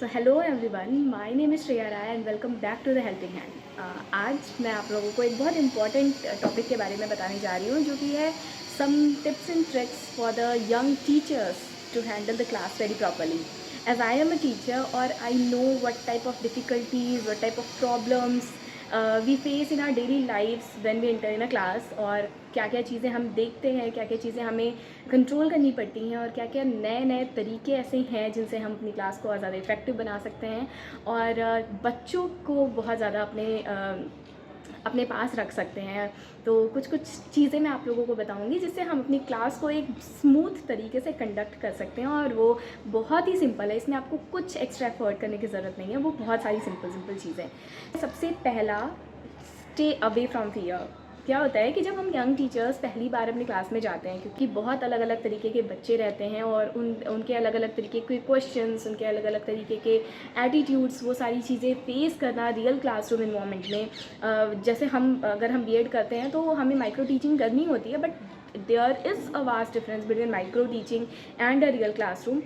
So hello everyone, my name is Shreya Rai and welcome back to the helping hand. आज मैं आप लोगों को एक बहुत इंपॉर्टेंट टॉपिक के बारे में बताने जा रही हूँ, जो कि है some tips and tricks for the young teachers to handle the class very properly. As I am a teacher, or I know what type of difficulties, what type of problems we face in our daily lives when we enter in a class, और क्या क्या चीज़ें हम देखते हैं, क्या क्या चीज़ें हमें कंट्रोल करनी पड़ती हैं, और क्या क्या नए नए तरीके ऐसे हैं जिनसे हम अपनी क्लास को और ज़्यादा इफ़ेक्टिव बना सकते हैं और बच्चों को बहुत ज़्यादा अपने पास रख सकते हैं. तो कुछ कुछ चीज़ें मैं आप लोगों को बताऊंगी जिससे हम अपनी क्लास को एक स्मूथ तरीके से कंडक्ट कर सकते हैं, और वो बहुत ही सिंपल है. इसमें आपको कुछ एक्स्ट्रा एफर्ट करने की ज़रूरत नहीं है, वो बहुत सारी सिंपल चीज़ें. सबसे पहला, स्टे अवे फ्रॉम फियर. क्या होता है कि जब हम यंग टीचर्स पहली बार अपनी क्लास में जाते हैं, क्योंकि बहुत अलग अलग तरीके के बच्चे रहते हैं और उनके अलग अलग तरीके के क्वेश्चंस, उनके अलग अलग तरीके के एटीट्यूड्स, वो सारी चीज़ें फेस करना रियल क्लासरूम इन्वायरमेंट में. जैसे अगर हम बीएड करते हैं तो हमें माइक्रो टीचिंग करनी होती है, but there is a vast difference between micro teaching and a real classroom.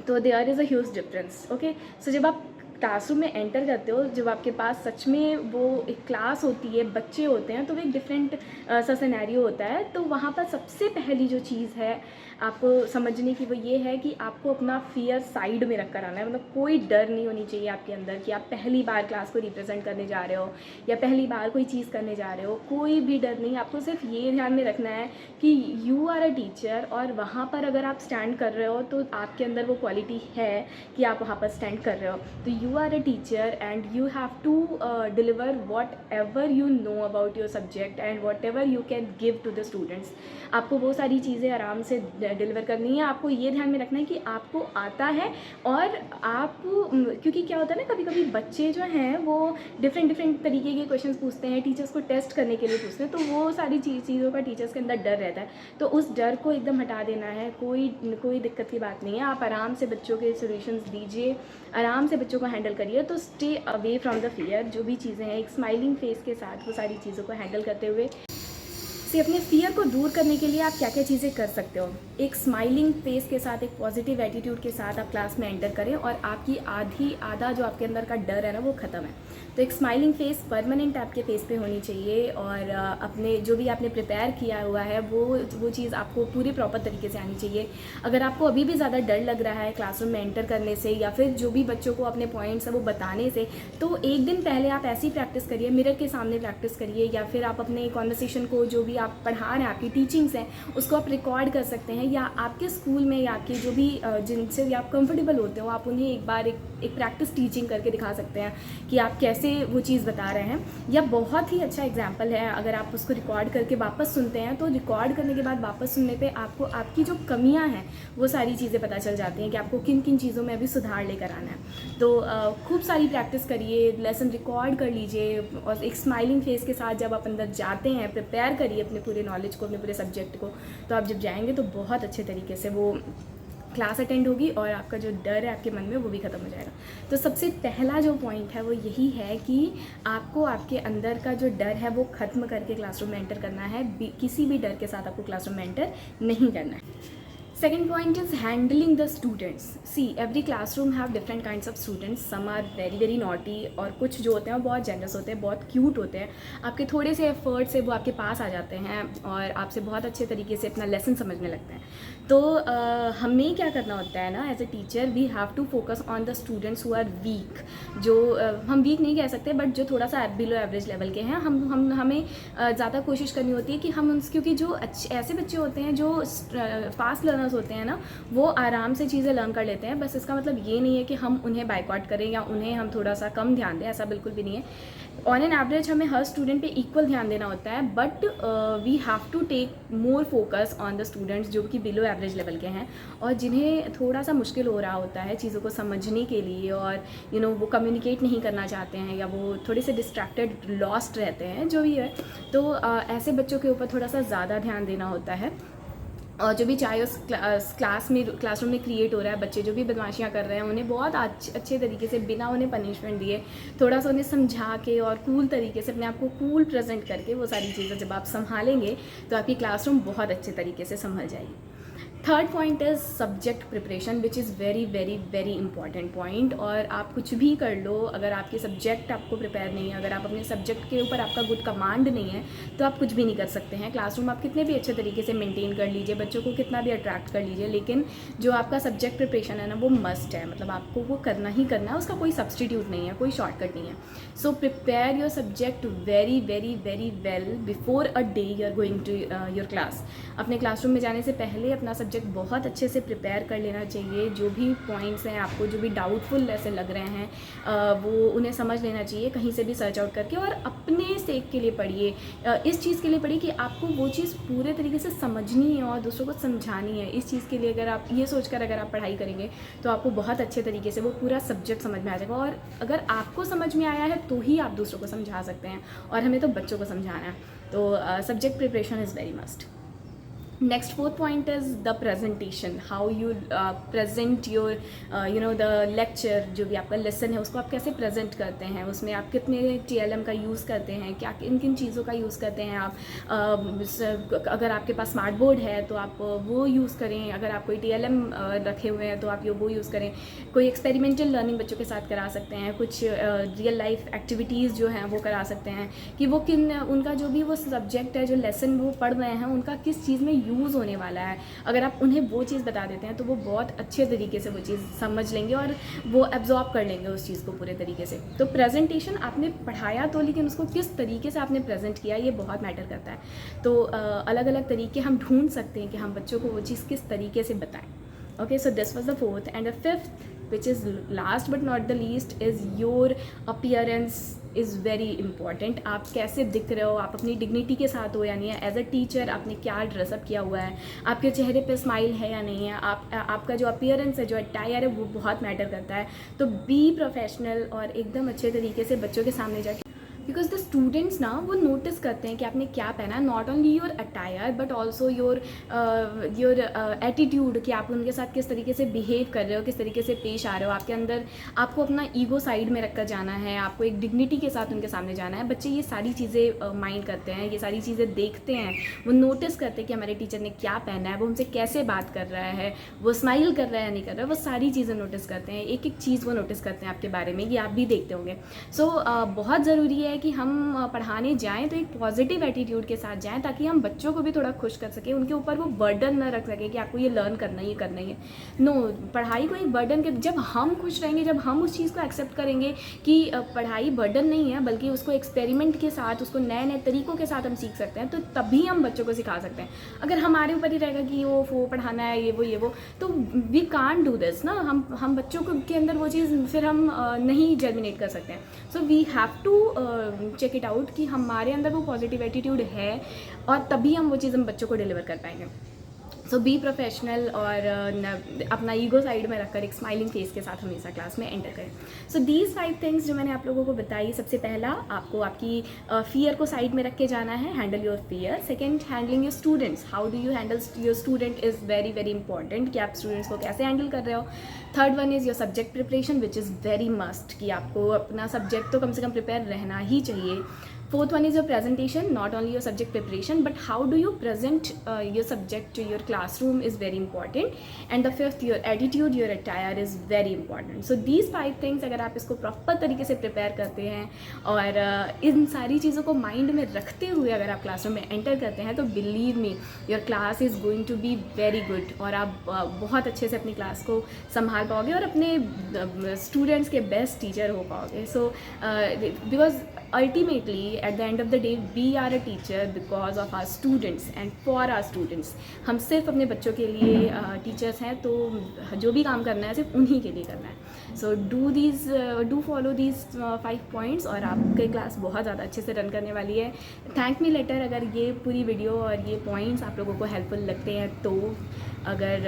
तो there is a huge difference. Okay, so जब आप क्लासरूम में एंटर करते हो, जब आपके पास सच में वो एक क्लास होती है, बच्चे होते हैं, तो वो एक डिफरेंट सा सिनेरियो होता है. तो वहाँ पर सबसे पहली जो चीज़ है आपको समझने की, वो ये है कि आपको अपना फियर साइड में रख कर आना है. मतलब कोई डर नहीं होनी चाहिए आपके अंदर कि आप पहली बार क्लास को रिप्रेजेंट करने जा रहे हो या पहली बार कोई चीज़ करने जा रहे हो. कोई भी डर नहीं. आपको सिर्फ ये ध्यान में रखना है कि यू आर अ टीचर, और वहाँ पर अगर आप स्टैंड कर रहे हो तो आपके अंदर वो क्वालिटी है कि आप वहाँ पर स्टैंड कर रहे हो. तो you are a teacher and you have to deliver whatever you know about your subject and whatever you can give to the students. आपको वो सारी चीज़ें आराम से डिलीवर करनी है. आपको ये ध्यान में रखना है कि आपको आता है, और आप, क्योंकि क्या होता है ना, कभी कभी बच्चे जो हैं वो डिफरेंट तरीके के क्वेश्चंस पूछते हैं, टीचर्स को टेस्ट करने के लिए पूछते हैं. तो वो सारी चीज़ों का टीचर्स के अंदर डर रहता है. तो उस डर को एकदम हटा देना है. कोई दिक्कत की बात नहीं है. आप आराम से बच्चों के सोल्यूशंस दीजिए, आराम से बच्चों को हैंडल करिए. तो stay away from the fear. जो भी चीज़ें हैं, एक स्माइलिंग फेस के साथ वो सारी चीज़ों को हैंडल करते हुए से अपने फियर को दूर करने के लिए आप क्या क्या चीज़ें कर सकते हो. एक स्माइलिंग फेस के साथ, एक पॉजिटिव एटीट्यूड के साथ आप क्लास में एंटर करें, और आपकी आधा जो आपके अंदर का डर है ना, वो ख़त्म है. तो एक स्माइलिंग फेस परमानेंट आपके फेस पे होनी चाहिए, और अपने जो भी आपने प्रिपेयर किया हुआ है वो चीज़ आपको पूरी प्रॉपर तरीके से आनी चाहिए. अगर आपको अभी भी ज़्यादा डर लग रहा है क्लासरूम में एंटर करने से, या फिर जो भी बच्चों को अपने पॉइंट्स है वो बताने से, तो एक दिन पहले आप ऐसी प्रैक्टिस करिए, मिरर के सामने प्रैक्टिस करिए, या फिर आप अपने कॉन्वर्सेशन को, जो भी आप पढ़ा रहे हैं, आपकी टीचिंग्स हैं, उसको आप रिकॉर्ड कर सकते हैं. या आपके स्कूल में या आपके जो भी जिनसे भी आप कंफर्टेबल होते हो, आप उन्हें एक बार एक प्रैक्टिस टीचिंग करके दिखा सकते हैं कि आप कैसे वो चीज़ बता रहे हैं. या बहुत ही अच्छा एग्जाम्पल है, अगर आप उसको रिकॉर्ड करके वापस सुनते हैं, तो रिकॉर्ड करने के बाद वापस सुनने पे आपको आपकी जो कमियां हैं वो सारी चीज़ें पता चल जाती हैं कि आपको किन किन चीज़ों में अभी सुधार लेकर आना है. तो खूब सारी प्रैक्टिस करिए, लेसन रिकॉर्ड कर लीजिए, और एक स्माइलिंग फेस के साथ जब आप अंदर जाते हैं, प्रिपेयर करिए अपने पूरे नॉलेज को, अपने पूरे सब्जेक्ट को. तो आप जब जाएंगे तो बहुत अच्छे तरीके से वो क्लास अटेंड होगी, और आपका जो डर है आपके मन में वो भी ख़त्म हो जाएगा. तो सबसे पहला जो पॉइंट है वो यही है कि आपको आपके अंदर का जो डर है वो ख़त्म करके क्लासरूम में एंटर करना है. किसी भी डर के साथ आपको क्लासरूम में एंटर नहीं करना है. Second point is handling the students. See, every classroom have different kinds of students. Some are very naughty, और कुछ जो होते हैं वो बहुत generous होते हैं, बहुत cute होते हैं. आपके थोड़े से एफर्ट से वो आपके पास आ जाते हैं और आपसे बहुत अच्छे तरीके से अपना लेसन समझने लगते हैं. तो हमें क्या करना होता है ना, as a teacher we have to focus on the students who are weak. जो हम वीक नहीं कह सकते, बट जो थोड़ा सा बिलो एवरेज लेवल के हैं, हमें ज़्यादा कोशिश करनी होती है कि हम क्योंकि जो ऐसे बच्चे होते हैं जो फास्ट लर्नर्स होते हैं ना, वो आराम से चीज़ें लर्न कर लेते हैं. बस इसका मतलब ये नहीं है कि हम उन्हें बाइकआउट करें या उन्हें हम थोड़ा सा कम ध्यान दें, ऐसा बिल्कुल भी नहीं है. ऑन एन एवरेज हमें हर स्टूडेंट पे इक्वल ध्यान देना होता है, but we have to take more focus on the students जो कि बिलो एवरेज लेवल के हैं, और जिन्हें थोड़ा सा मुश्किल हो रहा होता है चीज़ों को समझने के लिए, और वो कम्युनिकेट नहीं करना चाहते हैं, या वो थोड़े से डिस्ट्रैक्टेड, लॉस्ट रहते हैं, जो भी है. तो ऐसे बच्चों के ऊपर थोड़ा सा ज़्यादा ध्यान देना होता है. और जो भी चाहे उस क्लासरूम में क्रिएट हो रहा है, बच्चे जो भी बदमाशियाँ कर रहे हैं, उन्हें बहुत अच्छे तरीके से, बिना उन्हें पनिशमेंट दिए, थोड़ा सा उन्हें समझा के और कूल तरीके से, अपने आप को कूल प्रेजेंट करके वो सारी चीज़ें जब आप संभालेंगे तो आपकी क्लासरूम बहुत अच्छे तरीके से संभल जाएगी. Third point is subject preparation which is very very very important point. और आप कुछ भी कर लो, अगर आपके सब्जेक्ट आपको प्रिपेयर नहीं है, अगर आप अपने सब्जेक्ट के ऊपर आपका गुड कमांड नहीं है, तो आप कुछ भी नहीं कर सकते हैं। क्लासरूम आप कितने भी अच्छे तरीके से मेंटेन कर लीजिए, बच्चों को कितना भी अट्रैक्ट कर लीजिए, लेकिन जो आपका सब्जेक्ट प्रिपरेशन है ना, वो मस्ट है। मतलब आपको वो करना ही करना है, उसका कोई सब्सटीट्यूट नहीं है, कोई शॉर्टकट नहीं है। So prepare your subject very very very well before a day you are going to your class. अपने क्लासरूम में जाने से पहले अपना सब्जेक्ट बहुत अच्छे से प्रिपेयर कर लेना चाहिए। जो भी पॉइंट्स हैं आपको, जो भी डाउटफुल ऐसे लग रहे हैं, वो उन्हें समझ लेना चाहिए कहीं से भी सर्च आउट करके, और अपने सेक के लिए पढ़िए। इस चीज़ के लिए पढ़िए कि आपको वो चीज़ पूरे तरीके से समझनी है और दूसरों को समझानी है। इस चीज़ के लिए अगर आप ये सोचकर अगर आप पढ़ाई करेंगे तो आपको बहुत अच्छे तरीके से वो पूरा सब्जेक्ट समझ में आ जाएगा। और अगर आपको समझ में आया है तो ही आप दूसरों को समझा सकते हैं, और हमें तो बच्चों को समझाना है। तो subject preparation is very must. Next, fourth point is the presentation. How you present your the lecture, जो भी आपका लेसन है उसको आप कैसे प्रेजेंट करते हैं, उसमें आप कितने TLM का यूज़ करते हैं, क्या किन किन चीज़ों का यूज़ करते हैं आप। अगर आपके पास स्मार्ट बोर्ड है तो आप वो यूज़ करें, अगर आप कोई TLM रखे हुए हैं तो आप वो यूज़ करें। कोई एक्सपेरिमेंटल लर्निंग बच्चों के साथ करा सकते हैं, कुछ रियल लाइफ एक्टिविटीज़ जो हैं वो करा सकते हैं कि वो उनका जो भी वो सब्जेक्ट है, जो लेसन वो पढ़ रहे हैं, उनका किस चीज़ में यूज़ होने वाला है। अगर आप उन्हें वो चीज़ बता देते हैं तो वो बहुत अच्छे तरीके से वो चीज़ समझ लेंगे और वो एब्जॉर्ब कर लेंगे उस चीज़ को पूरे तरीके से। तो प्रेजेंटेशन आपने पढ़ाया तो, लेकिन उसको किस तरीके से आपने प्रेजेंट किया ये बहुत मैटर करता है। तो अलग अलग तरीके हम ढूंढ सकते हैं कि हम बच्चों को वो चीज़ किस तरीके से बताएं। Okay, so this was the fourth. And the fifth which is last but not the least is your appearance is very important। आप कैसे दिख रहे हो, आप अपनी डिग्निटी के साथ हो या नहीं है। एज अ टीचर आपने क्या ड्रेसअप किया हुआ है, आपके चेहरे पे स्माइल है या नहीं है, आपका जो अपीयरेंस है, जो अटायर है, वो बहुत मैटर करता है। तो बी प्रोफेशनल और एकदम अच्छे तरीके से बच्चों के सामने जाके, बिकॉज द स्टूडेंट्स ना वो नोटिस करते हैं कि आपने क्या पहना है, not only your attire but also your attitude, कि आप उनके साथ किस तरीके से बिहेव कर रहे हो, किस तरीके से पेश आ रहे हो। आपके अंदर आपको अपना ईगो साइड में रखकर जाना है, आपको एक डिग्निटी के साथ उनके सामने जाना है। बच्चे ये सारी चीज़ें माइंड करते हैं, ये सारी चीज़ें देखते हैं, वो नोटिस करते हैं कि हमारे टीचर ने क्या पहना है, वो हमसे कैसे बात कर रहा है, वो स्माइल कर रहा है या नहीं कर रहा है, वो सारी चीज़ें नोटिस करते हैं। एक एक चीज़ वो नोटिस करते हैं आपके बारे में, ये आप भी देखते होंगे। सो बहुत ज़रूरी है कि हम पढ़ाने जाएं तो एक पॉजिटिव एटीट्यूड के साथ जाएं, ताकि हम बच्चों को भी थोड़ा खुश कर सकें, उनके ऊपर वो बर्डन ना रख सके कि आपको ये लर्न करना ही ये करना ही है। नो, पढ़ाई को एक बर्डन के, जब हम खुश रहेंगे, जब हम उस चीज़ को एक्सेप्ट करेंगे कि पढ़ाई बर्डन नहीं है, बल्कि उसको एक्सपेरिमेंट के साथ, उसको नए नए तरीक़ों के साथ हम सीख सकते हैं, तो तभी हम बच्चों को सिखा सकते हैं। अगर हमारे ऊपर ही रहेगा कि वो पढ़ाना है, ये वो, तो वी कांट डू दिस ना। हम बच्चों को के अंदर वो चीज़ फिर हम नहीं जर्मिनेट कर सकते हैं। So we have to check it out कि हमारे अंदर वो पॉजिटिव एटीट्यूड है, और तभी हम वो चीज़ हम बच्चों को डिलीवर कर पाएंगे। सो बी प्रोफेशनल और अपना ईगो साइड में रखकर एक स्माइलिंग फेस के साथ हमेशा क्लास में एंटर करें। सो दीज 5 थिंग्स जो मैंने आप लोगों को बताई, सबसे पहला आपको आपकी फियर को साइड में रख के जाना है, handle your fear. Second, handling your students, how do you handle your student is very very important, कि आप स्टूडेंट्स को कैसे हैंडल कर रहे हो। Third one is your subject preparation which is very must, कि आपको अपना सब्जेक्ट तो कम से कम प्रिपेयर रहना ही चाहिए। Fourth one is your presentation, not only your subject preparation, but how do you present your subject to your classroom is very important. And the fifth, your attitude, your attire is very important. So these 5 things अगर आप इसको proper तरीके से prepare करते हैं और इन सारी चीज़ों को mind में रखते हुए अगर आप classroom में enter करते हैं, तो believe me, your class is going to be very good, और आप बहुत अच्छे से अपनी class को संभाल पाओगे और अपने students के best teacher हो पाओगे। So because ultimately at the end of the day we are a teacher because of our students and for our students। हम सिर्फ अपने बच्चों के लिए टीचर्स हैं, तो जो भी काम करना है सिर्फ उन्हीं के लिए करना है। So do follow these 5 points, और आपकी क्लास बहुत ज़्यादा अच्छे से रन करने वाली है। थैंक मी लेटर अगर ये पूरी वीडियो और ये पॉइंट्स आप लोगों को हेल्पफुल लगते हैं। तो अगर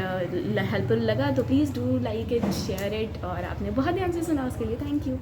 हेल्पफुल लगा तो please do like it, share it, और आपने बहुत ध्यान से सुना उसके लिए थैंक यू।